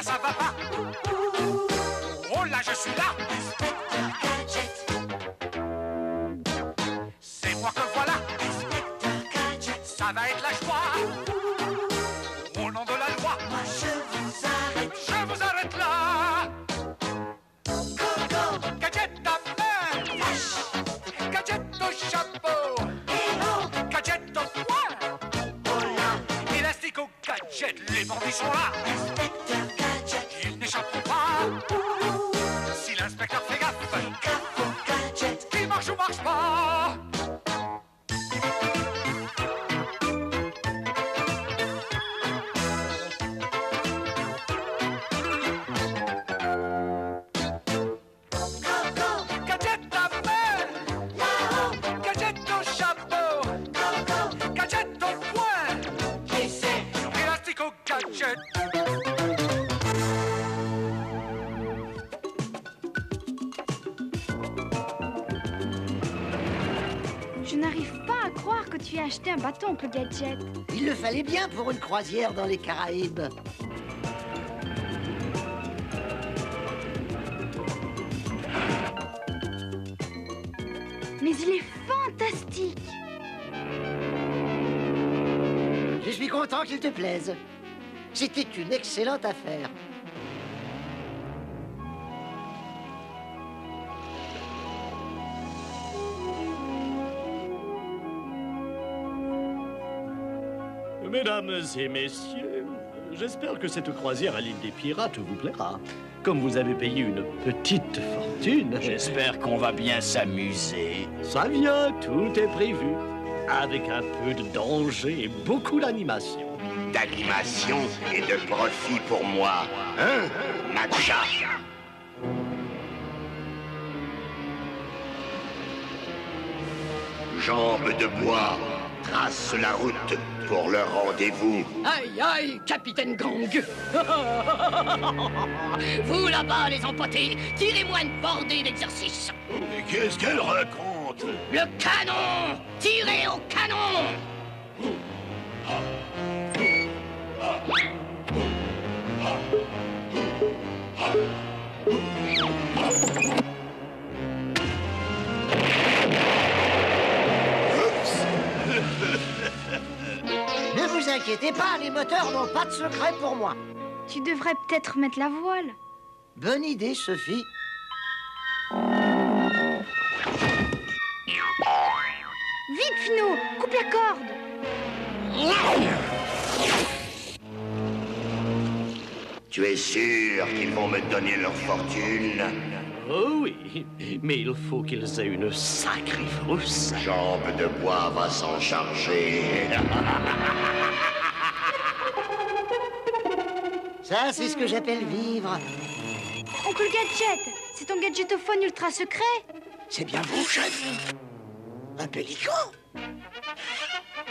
là ça va pas. Oh là je suis là. Inspecteur Gadget. C'est moi que voilà. Inspecteur Gadget. Ça va être la joie. Au nom de la loi. Moi je vous arrête. Je vous arrête là. Go, go. Gadget à main. Flash. Gadget au chapeau. Hello. Gadget au poing. Oh là. Élastique au gadget. Les bandits sont là. Inspecteur Gadget. Ils n'échapperont pas. Si l'inspecteur fait gaffe. Gaffe au gadget. Qui marche ou marche pas. Go, go. Gadget à main. Là-haut. Gadget au chapeau. Go, go. Gadget au poing. Laissez. Élastique au gadget. Je n'arrive pas à croire que tu aies acheté un bateau, oncle Gadget. Il le fallait bien pour une croisière dans les Caraïbes. Mais il est fantastique. Je suis content qu'il te plaise. C'était une excellente affaire. Mesdames et messieurs, j'espère que cette croisière à l'île des pirates vous plaira. Comme vous avez payé une petite fortune, J'espère qu'on va bien s'amuser. ça vient, tout est prévu. Avec un peu de danger et beaucoup d'animation. D'animation et de profit pour moi, hein, Matcha? Jambes de bois trace la route pour le rendez-vous. Aïe, aïe, capitaine Gang. Vous là-bas, les empotés, tirez-moi une bordée d'exercice. Mais qu'est-ce qu'elle raconte? Le canon. Tirez au canon. Ne vous inquiétez pas, les moteurs n'ont pas de secret pour moi. Tu devrais peut-être mettre la voile. Bonne idée, Sophie. Vite, Finot, coupe la corde. Tu es sûr qu'ils vont me donner leur fortune? Oh oui, mais il faut qu'ils aient une sacrée frousse. Jambes de bois va s'en charger. Ça, c'est ce que j'appelle vivre. Oncle Gadget, c'est ton gadgetophone ultra secret. C'est bien vous, chef. Un pélican.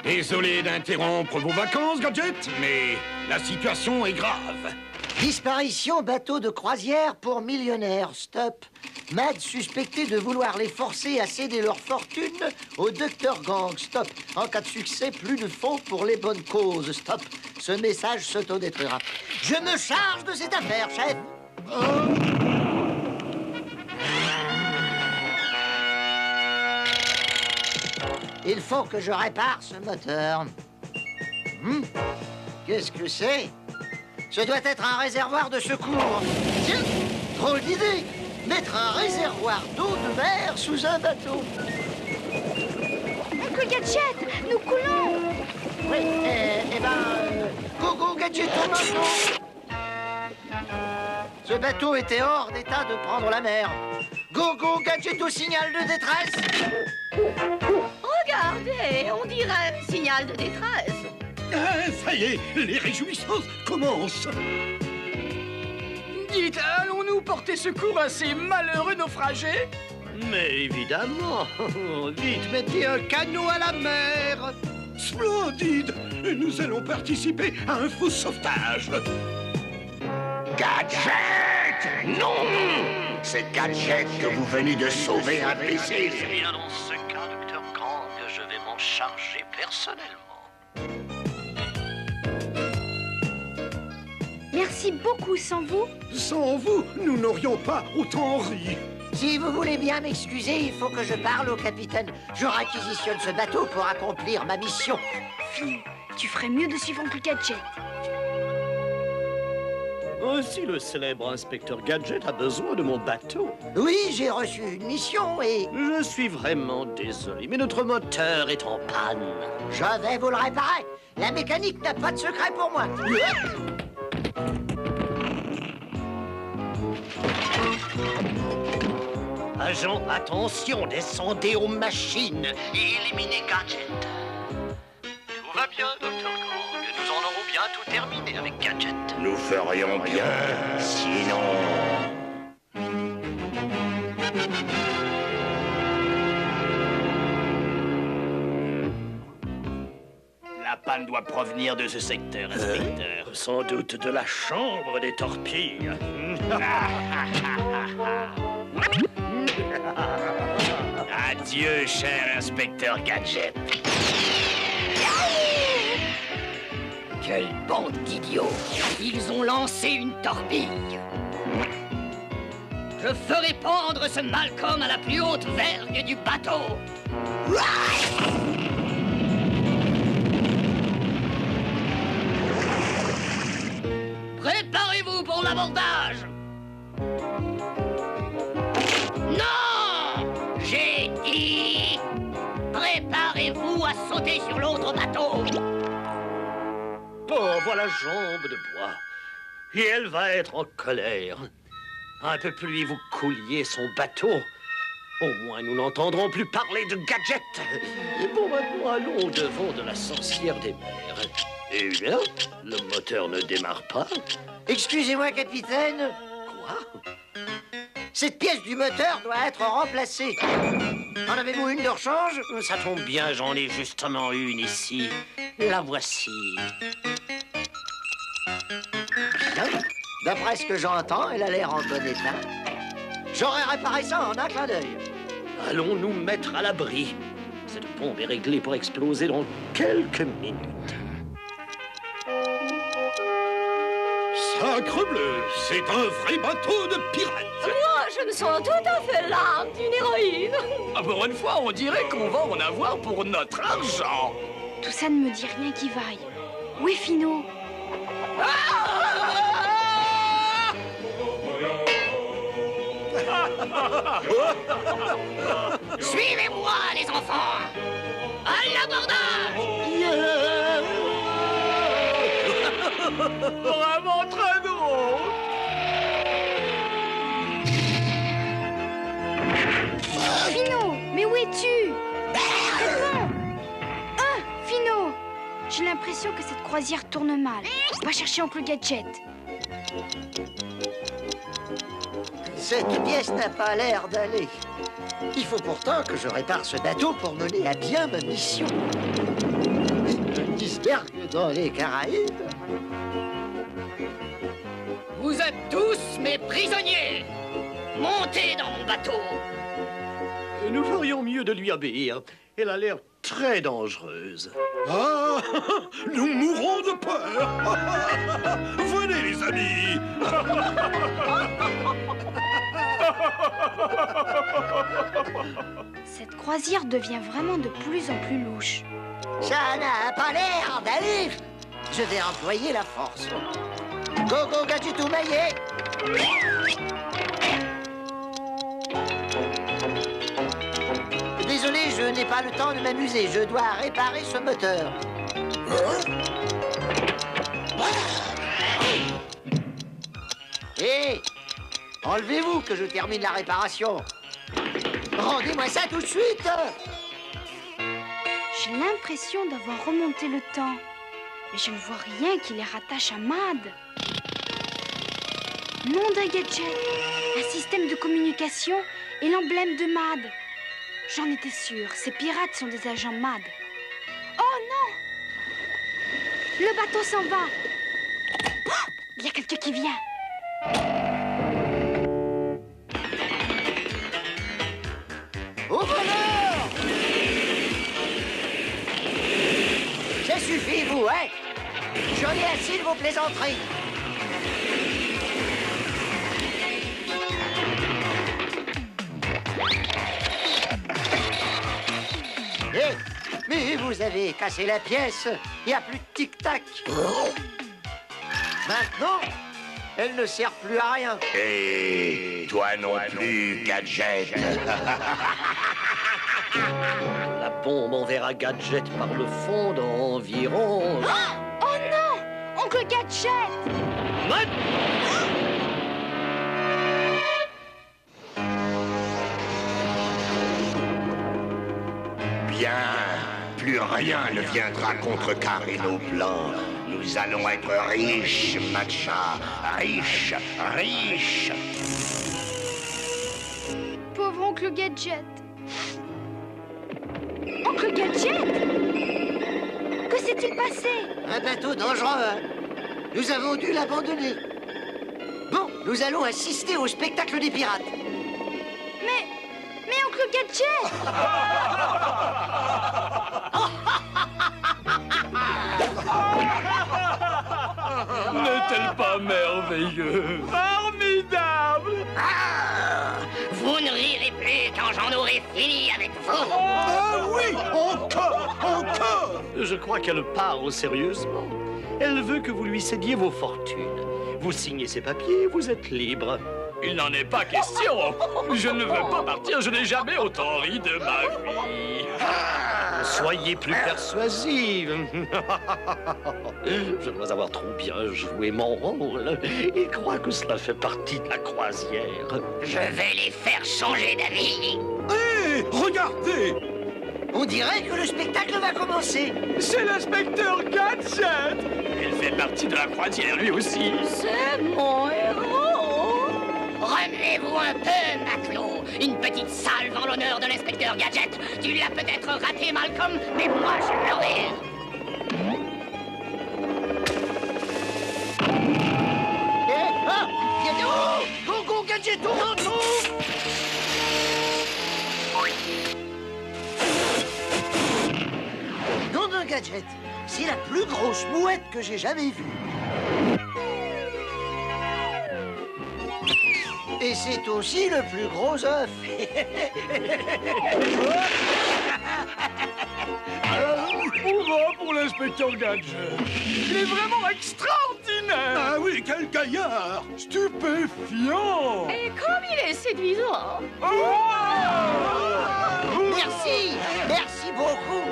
Désolé d'interrompre vos vacances, Gadget, mais la situation est grave. Disparition bateau de croisière pour millionnaires. Stop. Mad suspecté de vouloir les forcer à céder leur fortune au Dr Gang. Stop. En cas de succès, plus de fonds pour les bonnes causes. Stop. Ce message s'autodétruira. Je me charge de cette affaire, chef. Il faut que je répare ce moteur. Qu'est-ce que c'est? Ce doit être un réservoir de secours. Tiens, drôle d'idée. Mettre un réservoir d'eau de mer sous un bateau. Oncle Gadget, nous coulons. Oui, go go gadgeto maintenant. Ce bateau était hors d'état de prendre la mer. Go go gadgeto signal de détresse. Regardez, on dirait un signal de détresse. Ça y est, les réjouissances commencent. Dites, allons-nous porter secours à ces malheureux naufragés? Mais évidemment, vite, mettez un canot à la mer. Splendide! Nous allons participer à un faux sauvetage. Gadget! Non! C'est Gadget que vous venez de sauver, imbécile! Eh bien, dans ce cas, Dr. Gang, je vais m'en charger personnellement. Merci, Merci beaucoup. Sans vous, Sans vous, nous n'aurions pas autant ri. Si vous voulez bien m'excuser, il faut que je parle au capitaine. Je réquisitionne ce bateau pour accomplir ma mission. Finn, tu ferais mieux de suivre Oncle Gadget. Ainsi, le célèbre inspecteur Gadget a besoin de mon bateau. Oui, j'ai reçu une mission et Je suis vraiment désolé, mais notre moteur est en panne. je vais vous le réparer. La mécanique n'a pas de secret pour moi. Agent, attention, descendez aux machines et éliminez Gadget. Tout va bien, Dr. Krang. Nous en aurons bientôt terminé avec Gadget. Nous ferions bien, sinon... La panne doit provenir de ce secteur, inspecteur. Sans doute de la chambre des torpilles. Adieu, cher inspecteur Gadget. Quelle bande d'idiots! Ils ont lancé une torpille. Je ferai pendre ce Malcolm à la plus haute vergue du bateau. Préparez-vous pour l'abordage. Non! J'ai dit... Préparez-vous à sauter sur l'autre bateau. Pauvre la jambe de bois. Et elle va être en colère. Un peu plus vous couliez son bateau. Au moins, nous n'entendrons plus parler de Gadget. Bon, maintenant, allons au-devant de la sorcière des mers. Et là, le moteur ne démarre pas. Excusez-moi, capitaine. Quoi? Cette pièce du moteur doit être remplacée. En avez-vous une de rechange? Ça tombe bien, j'en ai justement une ici. La voici. Bien. D'après ce que j'entends, elle a l'air en bon état. J'aurais réparé ça en un clin d'œil. Allons nous mettre à l'abri. Cette bombe est réglée pour exploser dans quelques minutes. Sacrebleu, c'est un vrai bateau de pirate. Moi, je me sens tout à fait l'âme d'une héroïne. Ah, pour une fois, on dirait qu'on va en avoir pour notre argent. Tout ça ne me dit rien qui vaille. Où est Fino? Suivez-moi, les enfants. À l'abordage. Vraiment très drôle. Fino, mais où es-tu? Réponds! Ah, Fino! J'ai l'impression que cette croisière tourne mal. Va chercher Oncle Gadget. Cette pièce n'a pas l'air d'aller. Il faut pourtant que je répare ce bateau pour mener à bien ma mission. Un iceberg dans les Caraïbes. Vous êtes tous mes prisonniers. Montez dans mon bateau. Nous ferions mieux de lui obéir. Elle a l'air très dangereuse. Ah, nous mourrons de peur. Venez, les amis. Cette croisière devient vraiment de plus en plus louche. Ça n'a pas l'air d'aller. Je vais employer la force. Go, go, Gadget ou Maillet. Désolé, je n'ai pas le temps de m'amuser. Je dois réparer ce moteur. Hé, enlevez-vous que je termine la réparation. Rendez-moi ça tout de suite. J'ai l'impression d'avoir remonté le temps. Mais je ne vois rien qui les rattache à Mad. Nom d'un gadget, un système de communication et l'emblème de Mad. J'en étais sûre, ces pirates sont des agents Mad. Oh non! Le bateau s'en va. Ah, il y a quelqu'un qui vient. Au voleur! Ça suffit, vous, hein? J'en ai assez de vos plaisanteries. Eh, mais vous avez cassé la pièce. Il n'y a plus de tic-tac. Maintenant, elle ne sert plus à rien. Et toi non plus, Gadget. La bombe enverra Gadget par le fond dans environ... Oh non! Oncle Gadget! Bien, plus rien ne viendra contrecarrer nos plans. Nous allons être riches, Matcha. Riches, riches. Pauvre Oncle Gadget. Oncle Gadget? Que s'est-il passé? Un bateau dangereux. Nous avons dû l'abandonner. Bon, nous allons assister au spectacle des pirates. Mais Oncle Gadget! N'est-elle pas merveilleux? Formidable! Vous ne rirez plus quand j'en aurai fini avec vous. Ah oui, encore, encore. Je crois qu'elle parle sérieusement. Elle veut que vous lui cédiez vos fortunes. Vous signez ces papiers, vous êtes libre. Il n'en est pas question. Je ne veux pas partir, je n'ai jamais autant ri de ma vie. Soyez plus persuasive. Je dois avoir trop bien joué mon rôle et crois que cela fait partie de la croisière. Je vais les faire changer d'avis. Hé, regardez. On dirait que le spectacle va commencer. C'est l'inspecteur Gadget. Il fait partie de la croisière, lui aussi. C'est mon héros. Remuez-vous un peu, matelot. Une petite salve en l'honneur de l'inspecteur Gadget. Tu l'as peut-être raté, Malcolm, mais moi je l'aurai. Go, go, Gadget, au manteau! Nom d'un Gadget, c'est la plus grosse mouette que j'ai jamais vue. Et c'est aussi le plus gros œuf. Hurrah pour l'inspecteur Gadget. Il est vraiment extraordinaire. Ah oui, quel gaillard. Stupéfiant. Et comme il est séduisant. Merci, merci beaucoup.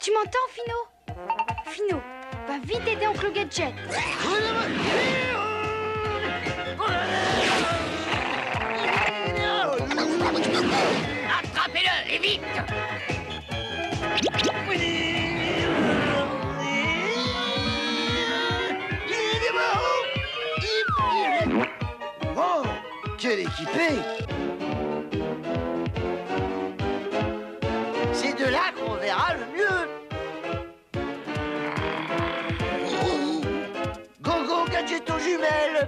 Tu m'entends, Fino? Fino, va vite aider Oncle Gadget. Attrapez-le, et vite! Oh, quel équipé! C'est de là qu'on verra le mieux. Go, go, Gadget aux jumelles.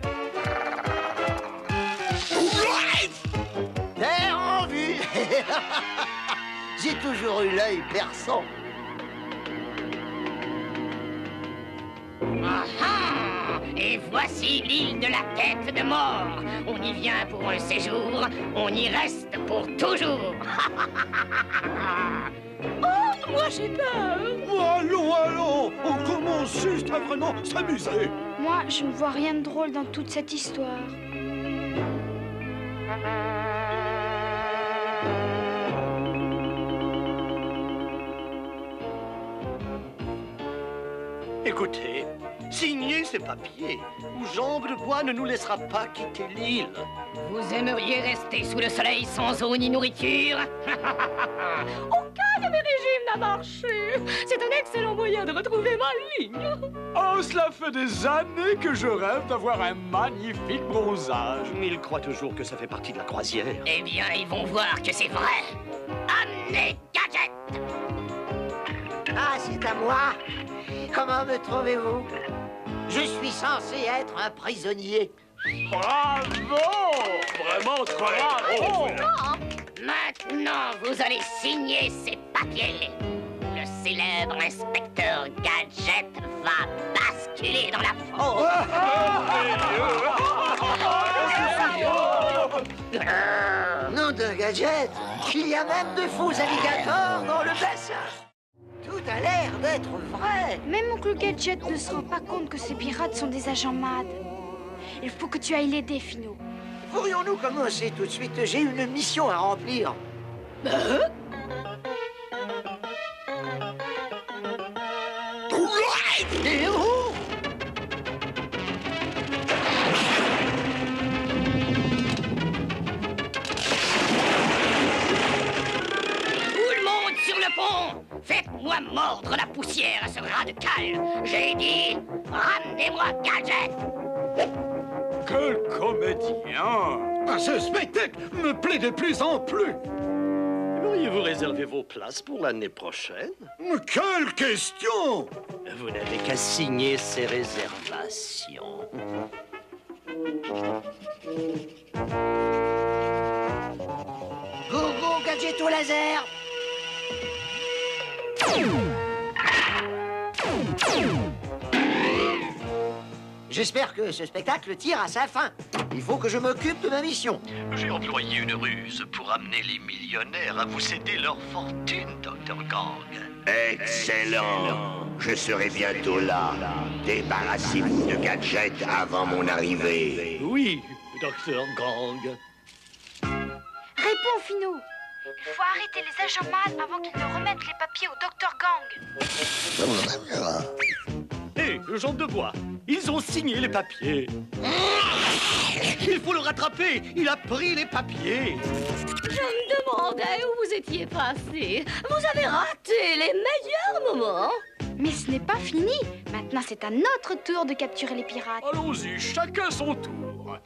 Terre en vue. J'ai toujours eu l'œil perçant. Ah ah! Et voici l'île de la tête de mort. On y vient pour un séjour, on y reste pour toujours. Oh, moi j'ai peur. Allons, allons. On commence juste à vraiment s'amuser. Moi, je ne vois rien de drôle dans toute cette histoire. Écoutez, signez ces papiers ou Jambe de Bois ne nous laissera pas quitter l'île. Vous aimeriez rester sous le soleil sans eau ni nourriture? Aucun de mes régimes n'a marché. C'est un excellent moyen de retrouver ma ligne. Oh, cela fait des années que je rêve d'avoir un magnifique bronzage. Il croit toujours que ça fait partie de la croisière. Eh bien, ils vont voir que c'est vrai. Amenez Gadget! Ah, c'est à moi. Comment me trouvez-vous? Je suis censé être un prisonnier. Bravo! Vraiment bravo! Maintenant, vous allez signer ces papiers. Le célèbre inspecteur Gadget va basculer. mutilé dans la fosse. Nom d'un gadget, il y a même de faux alligators dans le bassin. Tout a l'air d'être vrai. Même Oncle Gadget ne se rend pas compte que ces pirates sont des agents MAD. Il faut que tu ailles l'aider, Finot. Pourrions-nous commencer tout de suite? J'ai une mission à remplir. Et où? Tout le monde sur le pont! Faites-moi mordre la poussière à ce ras de cale! J'ai dit, ramenez-moi Gadget! Quel comédien! Ce spectacle me plaît de plus en plus. Pourriez-vous réserver vos places pour l'année prochaine? Quelle question! Vous n'avez qu'à signer ces réservations. Go, go, Gadget au laser! J'espère que ce spectacle tire à sa fin. Il faut que je m'occupe de ma mission. J'ai employé une ruse pour amener les millionnaires à vous céder leur fortune, Dr. Gang. Excellent. Je serai bientôt là. Débarrassez-vous de Gadget avant mon arrivée. Oui, Dr. Gang. Réponds, Finot. Il faut arrêter les agents MAD avant qu'ils ne remettent les papiers au Dr. Gang. Hé, Jambe de bois, ils ont signé les papiers. Il faut le rattraper, il a pris les papiers. Je me demandais où vous étiez passé. Vous avez raté les meilleurs moments. Mais ce n'est pas fini. Maintenant, c'est à notre tour de capturer les pirates. Allons-y, chacun son tour.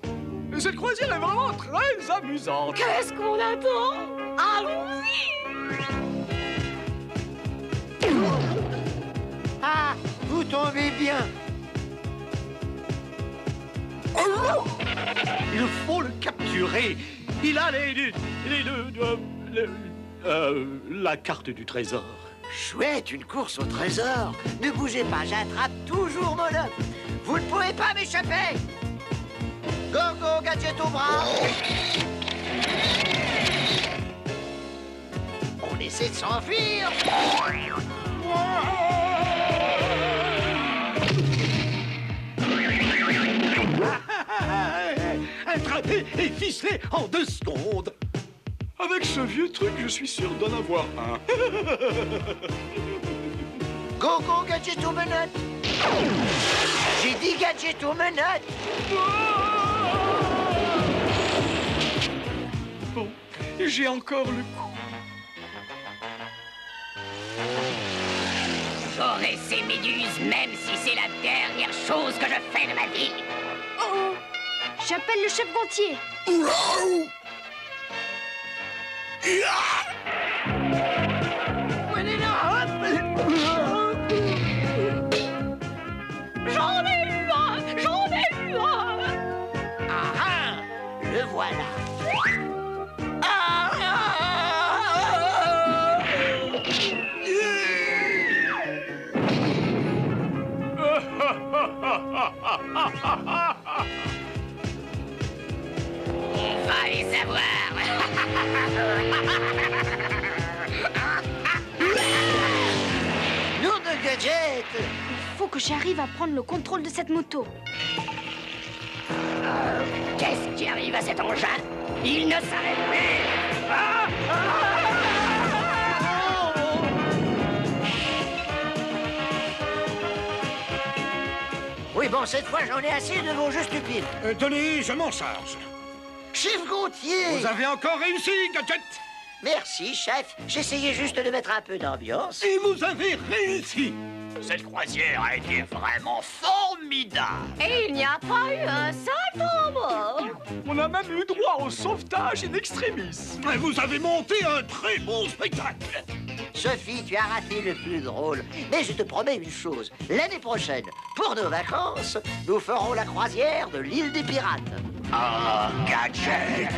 Cette croisière est vraiment très amusante. Qu'est-ce qu'on attend? Allons-y. Ah, vous tombez bien. Il faut le capturer. Il a la carte du trésor. Chouette, une course au trésor. Ne bougez pas, j'attrape toujours mon homme. Vous ne pouvez pas m'échapper. Go, go, Gadget au bras. On essaie de s'enfuir. Attrapé et ficelé en 2 secondes. Avec ce vieux truc, je suis sûr d'en avoir un. Go, go, Gadget aux menottes. J'ai dit Gadget aux menottes. Bon, j'ai encore le coup. J'aurai ces méduses même si c'est la dernière chose que je fais de ma vie. Oh, j'appelle le chef gantier. J'en ai eu un. J'en ai eu un. Ah ah, le voilà. On va les avoir. Nom de Gadget. Il faut que j'arrive à prendre le contrôle de cette moto. Qu'est-ce qui arrive à cet engin? Il ne s'arrête plus. Oui, bon, cette fois, j'en ai assez de vos jeux stupides. Tenez, je m'en charge. Chef Gontier. Vous avez encore réussi, Gadget. Merci, chef. J'essayais juste de mettre un peu d'ambiance. Et vous avez réussi. Cette croisière a été vraiment formidable. Et il n'y a pas eu un seul temps mort. On a même eu droit au sauvetage in extremis. Vous avez monté un très bon spectacle. Sophie, tu as raté le plus drôle. Mais je te promets une chose. L'année prochaine, pour nos vacances, nous ferons la croisière de l'île des pirates. Ah, Gadget,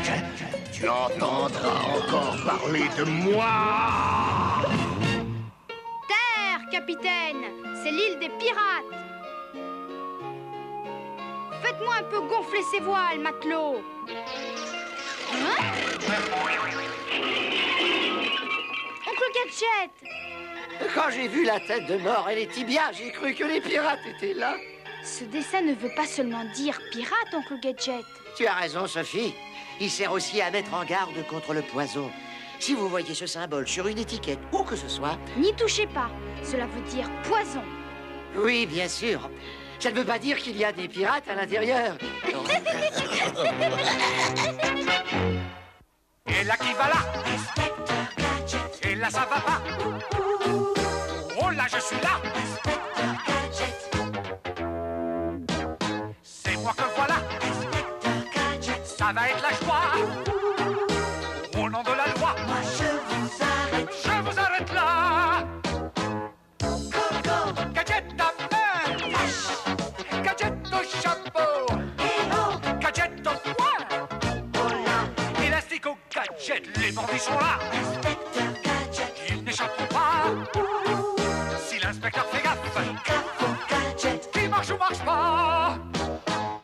tu entendras encore parler de moi. Terre, capitaine. C'est l'île des pirates. Faites-moi un peu gonfler ses voiles, matelot. Hein? Oncle Gadget! Quand j'ai vu la tête de mort et les tibias, j'ai cru que les pirates étaient là. Ce dessin ne veut pas seulement dire pirate, Oncle Gadget. Tu as raison, Sophie. Il sert aussi à mettre en garde contre le poison. Si vous voyez ce symbole sur une étiquette, où que ce soit... N'y touchez pas. Cela veut dire poison. Oui, bien sûr. Ça ne veut pas dire qu'il y a des pirates à l'intérieur. Et là qui va là? Et là ça va pas? Oh là je suis là! C'est moi que voilà! Ça va être la joie! Au nom de la loi! Moi je vous arrête là! Gadget à main! Gadget au chapeau! Gadget au poing! Élastique au gadget, les bandits sont là!